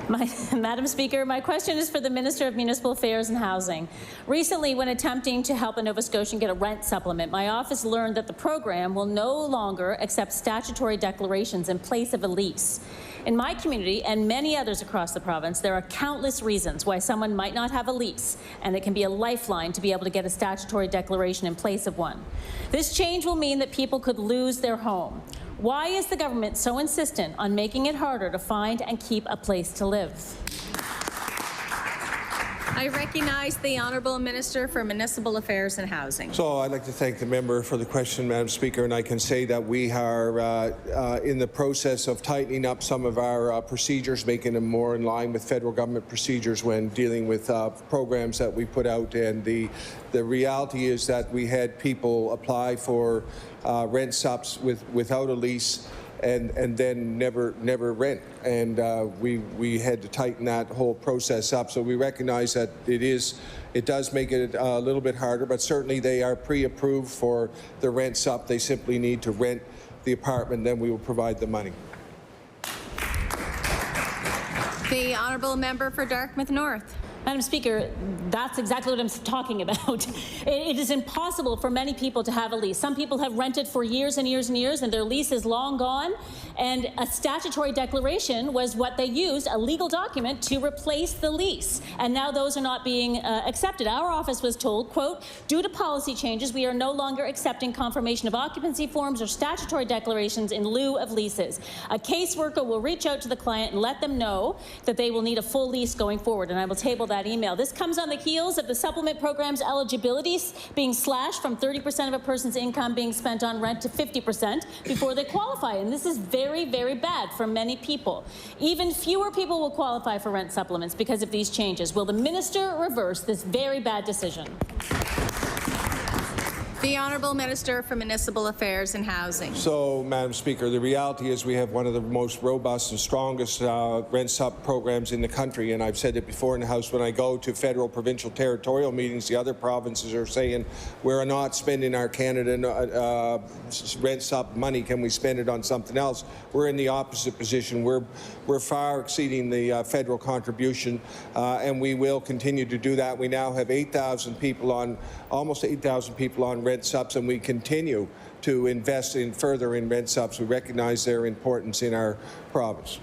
Madam Speaker, my question is for the Minister of Municipal Affairs and Housing. Recently, when attempting to help a Nova Scotian get a rent supplement, my office learned that the program will no longer accept statutory declarations in place of a lease. In my community and many others across the province, there are countless reasons why someone might not have a lease, and it can be a lifeline to be able to get a statutory declaration in place of one. This change will mean that people could lose their home. Why is the government so insistent on making it harder to find and keep a place to live? I recognize the Honourable Minister for Municipal Affairs and Housing. So I'd like to thank the member for the question, Madam Speaker, and I can say that we are in the process of tightening up some of our procedures, making them more in line with federal government procedures when dealing with programs that we put out. And the reality is that we had people apply for rent subs without a lease and then never rent, and we had to tighten that whole process up. So we recognize that it does make it a little bit harder, but certainly they are pre-approved for the rent sub. They simply need to rent the apartment, then we will provide the money. The Honourable Member for Dartmouth North. Madam Speaker, that's exactly what I'm talking about. It is impossible for many people to have a lease. Some people have rented for years and years and years, and their lease is long gone. And a statutory declaration was what they used, a legal document, to replace the lease. And now those are not being accepted. Our office was told, quote, due to policy changes, we are no longer accepting confirmation of occupancy forms or statutory declarations in lieu of leases. A caseworker will reach out to the client and let them know that they will need a full lease going forward. And I will table that email. This comes on the heels of the supplement program's eligibility being slashed from 30% of a person's income being spent on rent to 50% before they qualify. And this is very, very bad for many people. Even fewer people will qualify for rent supplements because of these changes. Will the minister reverse this very bad decision? The Honourable Minister for Municipal Affairs and Housing. So, Madam Speaker, the reality is we have one of the most robust and strongest rent sub programs in the country, and I've said it before in the House. When I go to federal, provincial, territorial meetings, the other provinces are saying we're not spending our Canada rent sub money. Can we spend it on something else? We're in the opposite position. We're far exceeding the federal contribution, and we will continue to do that. We now have 8,000 people on, almost 8,000 people on rent subs, and we continue to invest further in rent subs. We recognize their importance in our province.